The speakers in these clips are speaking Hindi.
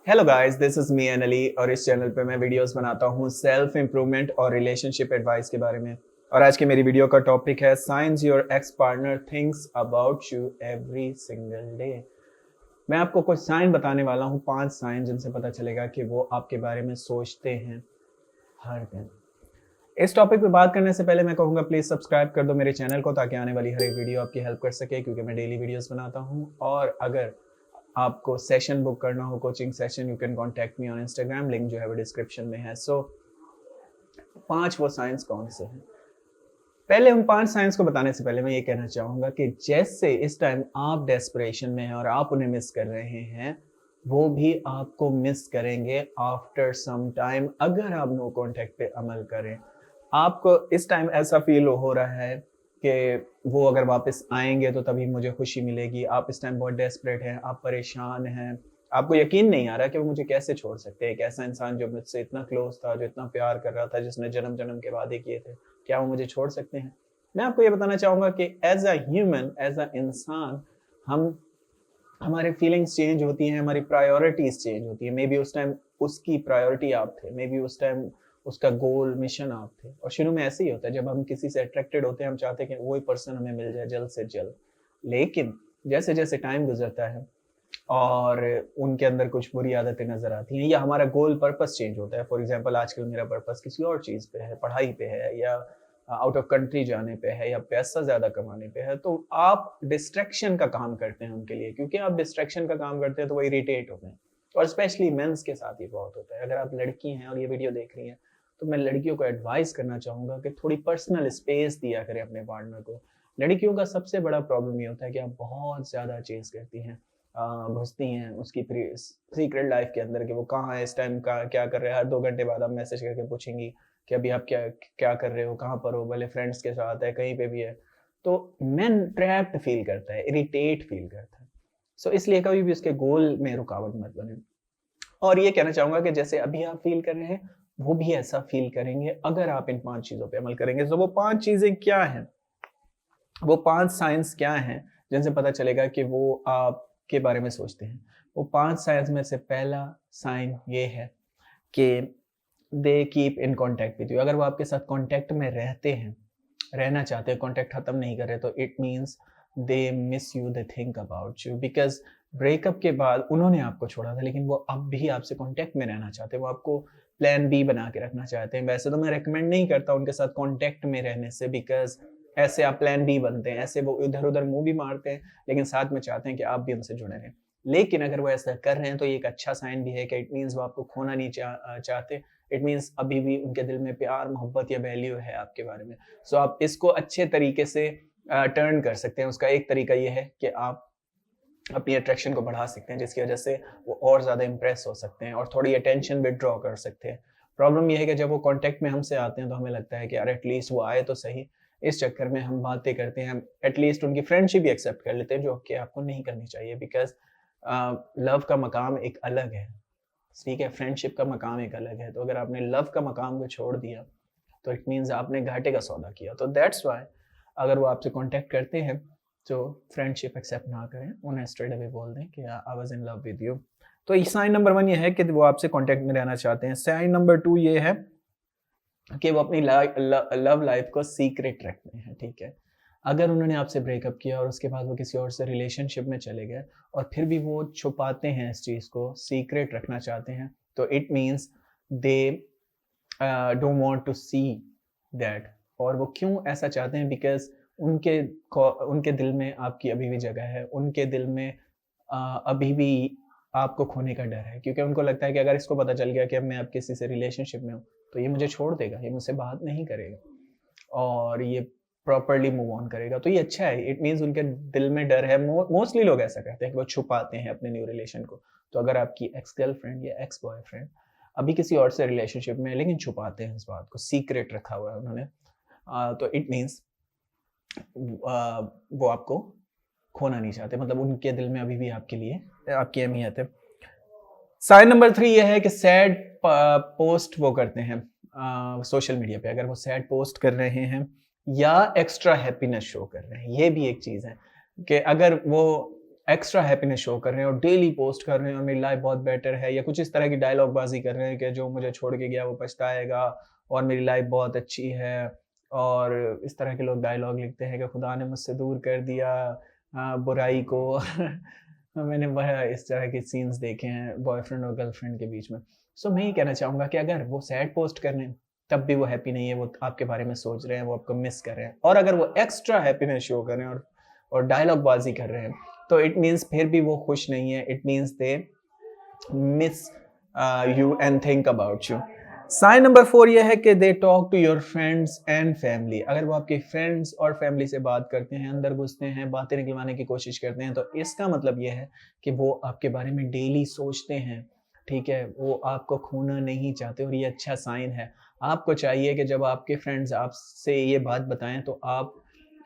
Hello guys, this is me N Ali और इस चैनल पे मैं वीडियोस बनाता हूँ सेल्फ इम्प्रूवमेंट और रिलेशनशिप एडवाइस के बारे में। और आज की मेरी वीडियो का टॉपिक है science your ex partner thinks about you every single day. मैं आपको कुछ साइन बताने वाला हूँ, 5 साइन जिनसे पता चलेगा कि वो आपके बारे में सोचते हैं हर दिन। इस टॉपिक पे बात करने से पहले मैं कहूँगा प्लीज़ सब्सक्राइब कर दो मेरे चैनल को, ताकि आने वाली हर एक वीडियो आपकी हेल्प कर सके, क्योंकि मैं डेली वीडियोस बनाता हूँ। और अगर आपको सेशन बुक करना हो, coaching session, you can contact me on Instagram, link जो है वो डिस्क्रिप्शन में है। सो 5 वो साइंस कौन से हैं? पहले उन 5 साइंस को बताने से पहले मैं ये कहना चाहूँगा कि जैसे इस टाइम आप डेस्परेशन में हैं और आप उन्हें मिस कर रहे हैं, वो भी आपको मिस करेंगे आफ्टर सम टाइम, अगर आप नो कॉन्टैक्ट पे अमल करें। आपको इस टाइम ऐसा फील हो रहा है कि वो अगर वापस आएँगे तो तभी मुझे खुशी मिलेगी। आप इस टाइम बहुत डेस्परेट हैं, आप परेशान हैं, आपको यकीन नहीं आ रहा कि वो मुझे कैसे छोड़ सकते हैं। एक ऐसा इंसान जो मुझसे इतना क्लोज़ था, जो इतना प्यार कर रहा था, जिसने जन्म-जन्म के वादे किए थे, क्या वो मुझे छोड़ सकते हैं? मैं आपको ये बताना चाहूँगा कि as a human, as a इंसान, हम हमारी फीलिंग्स चेंज होती हैं, हमारी प्रायोरिटीज़ चेंज होती हैं। मेबी उस टाइम उसकी प्रायोरिटी आप थे, मेबी उस टाइम उसका गोल, मिशन आप थे। और शुरू में ऐसे ही होता है, जब हम किसी से अट्रैक्टेड होते हैं, हम चाहते हैं कि वही पर्सन हमें मिल जाए जल्द से जल्द। लेकिन जैसे-जैसे टाइम गुज़रता है और उनके अंदर कुछ बुरी आदतें नज़र आती हैं, या हमारा गोल पर्पस चेंज होता है। फॉर एग्ज़ाम्पल आजकल मेरा पर्पस किसी और चीज़ पे है, पढ़ाई पे है, या आउट ऑफ कंट्री जाने पे है, या पैसा ज़्यादा कमाने पे है, तो आप डिस्ट्रैक्शन का काम करते हैं उनके लिए। क्योंकि आप डिस्ट्रैक्शन का काम करते हैं तो वो इरिटेट होते हैं। और स्पेशली मेंस के साथ ये बहुत होता है। अगर आप लड़की हैं और ये वीडियो देख रही हैं, तो मैं लड़कियों को एडवाइस करना चाहूँगा कि थोड़ी पर्सनल स्पेस दिया करें अपने पार्टनर को। लड़कियों का सबसे बड़ा प्रॉब्लम ये होता है कि आप बहुत ज़्यादा चेज़ करती हैं, घुसती हैं उसकी सीक्रेट लाइफ के अंदर कि वो कहाँ है इस टाइम, का क्या कर रहे हैं। हर 2 घंटे बाद आप मैसेज करके पूछेंगी कि अभी आप क्या क्या कर रहे हो, कहाँ पर हो, भले फ्रेंड्स के साथ है, कहीं पे भी है। तो मेन ट्रैप्ड फील करता है, इरिटेट फील करता है। सो इसलिए कभी भी उसके गोल में रुकावट मत बने। और ये कहना चाहूँगा कि जैसे अभी आप फील कर रहे हैं, वो भी ऐसा फील करेंगे अगर आप इन 5 चीज़ों पे अमल करेंगे। तो वो 5 चीज़ें क्या हैं? वो 5 साइंस क्या हैं, जिनसे पता चलेगा कि वो आपके बारे में सोचते हैं? वो 5 साइंस में से पहला साइन ये है कि they keep in contact with you. अगर वो आपके साथ कॉन्टैक्ट में रहते हैं, रहना चाहते हैं, कॉन्टैक्ट खत्म नहीं कर रहे, तो it means they miss you, they think about you. Because breakup के बाद उन्होंने आपको छोड़ा था, लेकिन वो अब भी आपसे कॉन्टैक्ट में रहना चाहते हैं। वो आपको प्लान बी बना के रखना चाहते हैं। वैसे तो मैं रिकमेंड नहीं करता उनके साथ कॉन्टैक्ट में रहने से, बिकॉज़ ऐसे आप प्लान बी बनते हैं, ऐसे वो इधर-उधर मुँह भी मारते हैं, लेकिन साथ में चाहते हैं कि आप भी उनसे जुड़े रहें। लेकिन अगर वो ऐसा कर रहे हैं, तो ये एक अच्छा साइन भी है कि इट मीन्स वो आपको खोना नहीं चाहते। इट मीन्स अभी भी उनके दिल में प्यार, मोहब्बत या वैल्यू है आपके बारे में। सो आप इसको अच्छे तरीके से टर्न कर सकते हैं। उसका एक तरीका ये है कि आप अपनी अट्रैक्शन को बढ़ा सकते हैं, जिसकी वजह से वो और ज़्यादा इम्प्रेस हो सकते हैं और थोड़ी अटेंशन विथड्रॉ कर सकते हैं। प्रॉब्लम ये है कि जब वो कॉन्टैक्ट में हमसे आते हैं, तो हमें लगता है कि यार एटलीस्ट वो आए तो सही। इस चक्कर में हम बातें करते हैं, हम एटलीस्ट उनकी फ्रेंडशिप भी एक्सेप्ट कर लेते हैं, जो कि आपको नहीं करनी चाहिए। बिकॉज़ लव का मकाम एक अलग है, ठीक है? फ्रेंडशिप का मकाम एक अलग है। तो अगर आपने लव का मकाम को छोड़ दिया, तो इट मीन्स आपने घाटे का सौदा किया। तो दैट्स व्हाई अगर वो आपसे कॉन्टैक्ट करते हैं, तो फ्रेंडशिप एक्सेप्ट ना करें, उन्हें स्ट्रेट अवे बोल दें कि I was in love with you. तो ये साइन नंबर 1 ये है कि वो आपसे कॉन्टैक्ट में रहना चाहते हैं। साइन नंबर 2 ये है कि वो अपनी लव लाइफ को सीक्रेट रखते हैं, ठीक है? अगर उन्होंने आपसे ब्रेकअप किया और उसके बाद वो किसी और से रिलेशनशिप में चले गए, और फिर भी वो छुपाते हैं इस चीज़ को, सीक्रेट रखना चाहते हैं, तो it means they don't want to see that. और वो क्यों ऐसा चाहते हैं? बिकॉज़ उनके दिल में आपकी अभी भी जगह है, उनके दिल में अभी भी आपको खोने का डर है, क्योंकि उनको लगता है कि अगर इसको पता चल गया कि अब मैं अब किसी से रिलेशनशिप में हूँ, तो ये मुझे छोड़ देगा, ये मुझसे बात नहीं करेगा और ये प्रॉपर्ली मूव ऑन करेगा। तो ये अच्छा है, इट मीन्स उनके दिल में डर है। मोस्टली लोग ऐसा करते हैं कि वो छुपाते हैं अपने न्यू रिलेशन को। तो अगर आपकी एक्स गर्लफ्रेंड या एक्स बॉयफ्रेंड अभी किसी और से रिलेशनशिप में है, लेकिन छुपाते हैं इस बात को, सीक्रेट रखा हुआ है उन्होंने, तो इट मीन्स वो आपको खोना नहीं चाहते, मतलब उनके दिल में अभी भी आपके लिए आपकी अहमियत है। साइन नंबर 3 ये है कि सैड पोस्ट वो करते हैं सोशल मीडिया पे। अगर वो सैड पोस्ट कर रहे हैं या एक्स्ट्रा हैप्पीनेस शो कर रहे हैं, ये भी एक चीज़ है कि अगर वो एक्स्ट्रा हैप्पीनेस शो कर रहे हैं और डेली पोस्ट कर रहे हैं और मेरी लाइफ बहुत बेटर है, या कुछ इस तरह की डायलॉग बाजी कर रहे हैं कि जो मुझे छोड़ के गया वो पछताएगा और मेरी लाइफ बहुत अच्छी है। और इस तरह के लोग डायलॉग लिखते हैं कि खुदा ने मुझसे दूर कर दिया बुराई को। मैंने बड़ा इस तरह के सीन्स देखे हैं बॉयफ्रेंड और गर्लफ्रेंड के बीच में। सो मैं ये कहना चाहूँगा कि अगर वो सैड पोस्ट कर रहे हैं तब भी वो हैप्पी नहीं है, वो आपके बारे में सोच रहे हैं, वो आपको मिस कर रहे हैं। और अगर वो एक्स्ट्रा हैप्पीनेस शो कर रहे हैं और डायलॉग बाजी कर रहे हैं, तो इट मीन्स फिर भी वो खुश नहीं है, it means they miss you and think about you. Sign number 4 ये है कि they talk to your friends and family. अगर वो आपके फ्रेंड्स और फैमिली से बात करते हैं, अंदर घुसते हैं, बातें निकलवाने की कोशिश करते हैं, तो इसका मतलब ये है कि वो आपके बारे में डेली सोचते हैं, ठीक है, वो आपको खोना नहीं चाहते और ये अच्छा साइन है। आपको चाहिए कि जब आपके फ्रेंड्स आपसे ये बात बताएं तो आप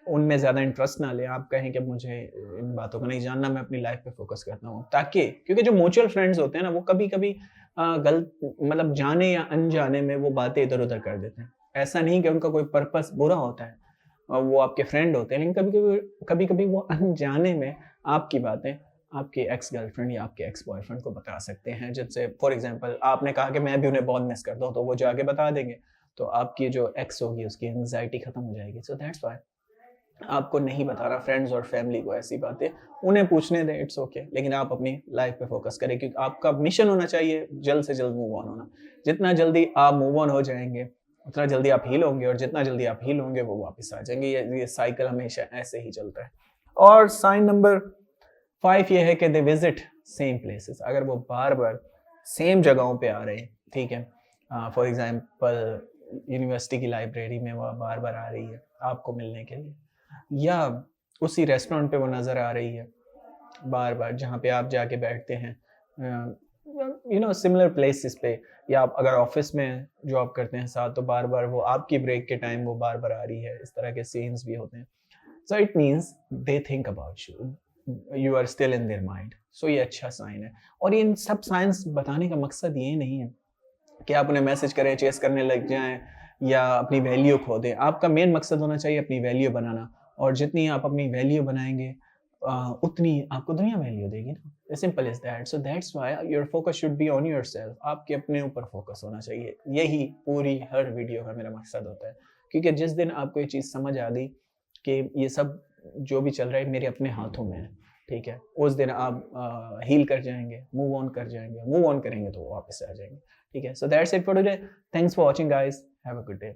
उनमें ज़्यादा इंटरेस्ट ना लें, आप कहें कि मुझे इन बातों को नहीं जानना, मैं अपनी लाइफ पे फोकस करता हूँ। ताकि क्योंकि जो म्यूचुअल फ्रेंड्स होते हैं ना, वो कभी-कभी गलत मतलब जाने या अनजाने में वो बातें इधर-उधर कर देते हैं। ऐसा नहीं कि उनका कोई पर्पस बुरा होता है, वो आपके फ्रेंड होते हैं, लेकिन कभी-कभी वो अनजाने में आपकी बातें आपके एक्स गर्लफ्रेंड या आपके एक्स बॉयफ्रेंड को बता सकते हैं, जिससे फॉर एग्ज़ाम्पल आपने कहा कि मैं भी उन्हें बहुत मिस करता हूँ, तो वो जाके बता देंगे। तो आपकी जो एक्स होगी उसकी एंग्ज़ायटी खत्म हो जाएगी। सो दैट्स व्हाई आपको नहीं बताना फ्रेंड्स और फैमिली को ऐसी बातें, उन्हें पूछने दें, इट्स ओके, लेकिन आप अपनी लाइफ पे फोकस करें क्योंकि आपका मिशन होना चाहिए जल्द से जल्द मूव ऑन होना। जितना जल्दी आप मूव ऑन हो जाएँगे, उतना जल्दी आप हील होंगे और जितना जल्दी आप हील होंगे वो वापस आ जाएँगे। ये साइकिल हमेशा ऐसे ही चलता है। और साइन नंबर 5 ये है कि दे विज़िट सेम प्लेसेस। अगर वो बार-बार सेम जगहों पे आ रहे हैं, ठीक है? फॉर एग्ज़ाम्पल यूनिवर्सिटी की लाइब्रेरी में वो बार-बार आ रही है आपको मिलने के लिए, या उसी रेस्टोरेंट पे वो नज़र आ रही है बार-बार जहाँ पे आप जाके बैठते हैं, सिमिलर प्लेसेस पे, या आप अगर ऑफिस में जॉब करते हैं साथ, तो बार-बार वो आपकी ब्रेक के टाइम वो बार-बार आ रही है। इस तरह के सीन्स भी होते हैं। So it means they think about you, you are still in their mind. So ये अच्छा साइन है। और इन सब साइंस बताने का मकसद ये नहीं है कि आप उन्हें मैसेज करें, चेस करने लग जाएँ या अपनी वैल्यू खो दें। आपका मेन मकसद होना चाहिए अपनी वैल्यू बनाना, और जितनी आप अपनी वैल्यू बनाएँगे उतनी आपको दुनिया वैल्यू देगी ना। Simple is that. So that's why your focus should be on yourself. आपके अपने ऊपर फोकस होना चाहिए। यही पूरी हर वीडियो का मेरा मकसद होता है। क्योंकि जिस दिन आपको ये चीज़ समझ आ गई कि ये सब जो भी चल रहा है मेरे अपने हाथों में है, ठीक है? उस दिन आप हील कर जाएँगे, मूव ऑन कर जाएँगे। मूव ऑन करेंगे तो वापस आ जाएँगे। ठीक है? So that's it for today. Thanks for watching guys. Have a good day.